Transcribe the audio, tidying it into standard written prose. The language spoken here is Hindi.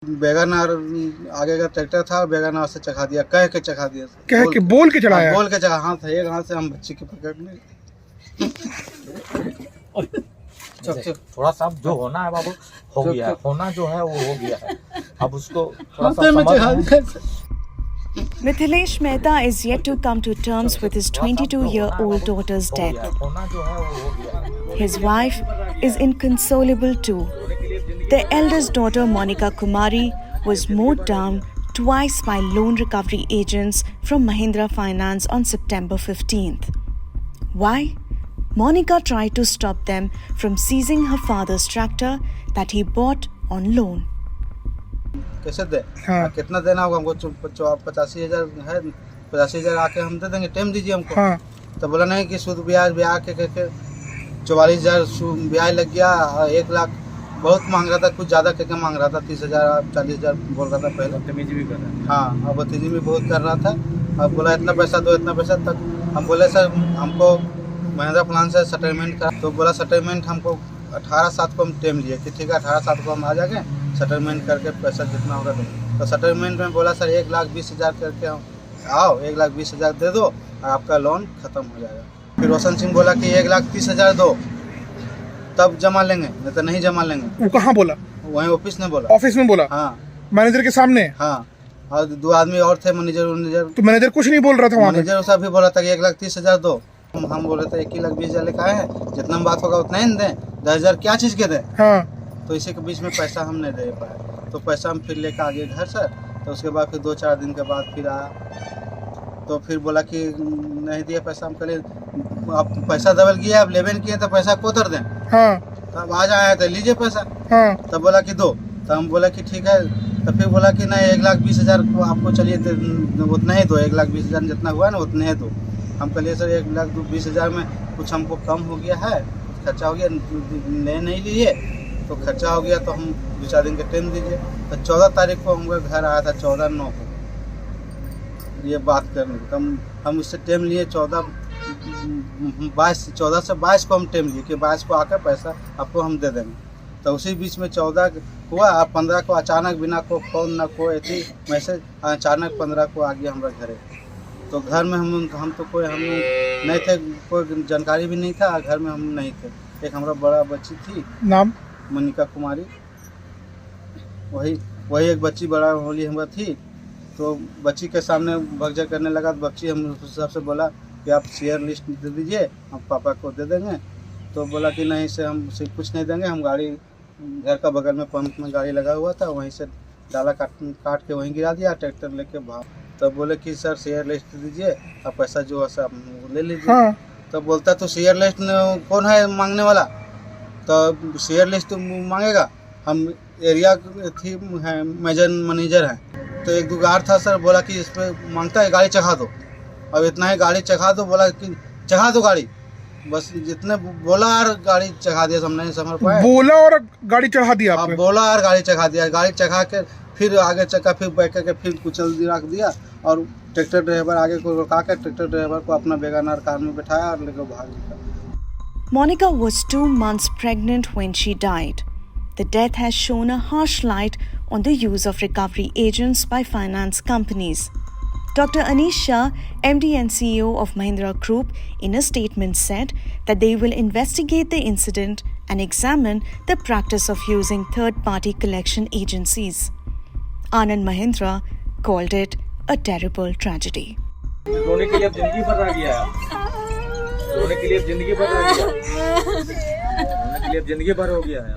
बेगानार आगे का ट्रैक्टर था, बेगानार से चखा दिया, कह के चखा दिया, कह के बोल के चलाया, बोल के चखा। हाथ एक हाथ से हम बच्ची के पकड़ने थोड़ा सा जो होना है बाबू हो गया है, होना जो है वो हो गया है, अब उसको थोड़ा सा समझ। Mithilesh Mehta is yet to come to terms with his 22-year-old daughter's death. His wife is inconsolable too. Their eldest daughter Monika Kumari was mowed down twice by loan recovery agents from Mahindra Finance on September 15th. Why? Monika tried to stop them from seizing her father's tractor that he bought on loan. कैसे दे? हाँ। कितना देना होगा हमको? 85,000 है, 85,000 आके हम दे देंगे, टाइम दीजिए हमको। हाँ। तो बोला नहीं कि सूद ब्याज के 44,000 ब्याज लग गया, 1 लाख बहुत मांग रहा था, कुछ ज़्यादा करके मांग रहा था, 30,000 40,000 बोल रहा था पहले। बदतमीजी भी कर रहा है। हाँ, अब बदतमीजी भी बहुत कर रहा था। अब बोला इतना पैसा दो, इतना पैसा तक। हम बोले सर हमको महिंद्रा प्लान से सेटलमेंट का, तो बोला सेटलमेंट हमको 18/7 को हम टाइम लिए कि ठीक है 18/7 को हम आ जाएंगे, सेटलमेंट करके पैसा जितना होगा तो सेटलमेंट में बोला सर 1,20,000 करके आओ, 1,20,000 दे दो और आपका लोन खत्म हो जाएगा। फिर रोशन सिंह बोला कि 1,30,000 दो तब जमा लेंगे, नहीं तो नहीं जमा लेंगे। वो कहाँ बोला? वहीं ऑफिस में बोला। ऑफिस में बोला? हाँ, मैनेजर के सामने। हाँ, और 2 आदमी और थे, मैनेजर। तो मैनेजर कुछ नहीं बोल रहा था? मैनेजर साहब भी बोला था कि 1,30,000 दो। हम बोले थे 1,20,000 लेकर आए हैं, जितना बात होगा उतना ही दें, 10,000 क्या चीज़ के दें। हाँ। तो इसी के बीच में पैसा हम नहीं दे पाए, तो पैसा हम फिर लेकर आ गए घर सर। तो उसके बाद फिर 2-4 दिन के बाद फिर आया, तो फिर बोला कि नहीं दिया पैसा। हम कहे आप पैसा डबल किया, आप लेवन किए तो पैसा को उतर दें। हाँ। तब आज आया तो लीजिए पैसा। हाँ। तब बोला कि दो, तो हम बोला कि ठीक है। तो फिर बोला कि नहीं 1,20,000 को आपको चलिए उतना ही दो, 1,20,000 जितना हुआ ना उतने ही दो। हम कहिए सर 1,20,000 में कुछ हमको कम हो गया है, कुछ खर्चा हो गया, नहीं लिए तो खर्चा हो गया, तो हम 2-4 दिन के टाइम दीजिए। तो 14 तारीख को हम घर आया था, 14/9 को ये बात करने। तो हम उससे टाइम लिए 14 से 22 को हम टाइम लिए कि 22 को आकर पैसा आपको हम दे देंगे। तो उसी बीच में 14 हुआ, 15 को अचानक बिना को फ़ोन ना कोई ऐसी मैसेज, अचानक 15 को आ गया हमारे घरे। तो घर में हम तो कोई हम नहीं थे, कोई जानकारी भी नहीं था, घर में हम नहीं थे। एक हमारा बड़ा बच्ची थी, नाम मोनिका कुमारी, वही एक बच्ची बड़ा होली हमारा थी। तो बच्ची के सामने भगजा करने लगा, तो बच्ची हम सबसे बोला कि आप शेयर लिस्ट दे दीजिए, हम पापा को दे देंगे। तो बोला कि नहीं से हम सिर्फ कुछ नहीं देंगे, हम गाड़ी घर का बगल में पंप में गाड़ी लगा हुआ था, वहीं से डाला काट के वहीं गिरा दिया, ट्रैक्टर लेके भाग। तो बोले कि सर शेयर लिस्ट दीजिए, आप पैसा जो है सब ले लीजिए। हाँ। तो बोलता तो शेयर लिस्ट कौन है मांगने वाला? तो शेयर लिस्ट तो मांगेगा, हम एरिया थी है मैनेजर हैं। तो एक दुकान था सर, बोला कि इस पर मांगता है गाड़ी चखा दो, अब इतना ही गाड़ी चखा दो। बोला कि चखा दो गाड़ी, बस जितने बोला और गाड़ी चखा दिया, हम नहीं समझ पाए। बोला और गाड़ी चढ़ा दिया? आप बोला और गाड़ी चखा दिया, गाड़ी चखा के फिर आगे चक्का फिर बैठ करके फिर कुचल रख दिया, और ट्रैक्टर ड्राइवर आगे को रुका के ट्रैक्टर ड्राइवर को अपना बेगानार कार में बैठाया और लेकर भाग गया। Monika was 2 months pregnant when she died. The death has shown a harsh light on the use of recovery agents by finance companies. Dr. Anish Shah, MD and CEO of Mahindra Group, in a statement said that they will investigate the incident and examine the practice of using third-party collection agencies. Anand Mahindra called it a terrible tragedy. रोने के लिए अब जिंदगी भर रह गया, रोने के लिए अब जिंदगी भर रह गया, रोने के लिए अब जिंदगी भर हो गया है।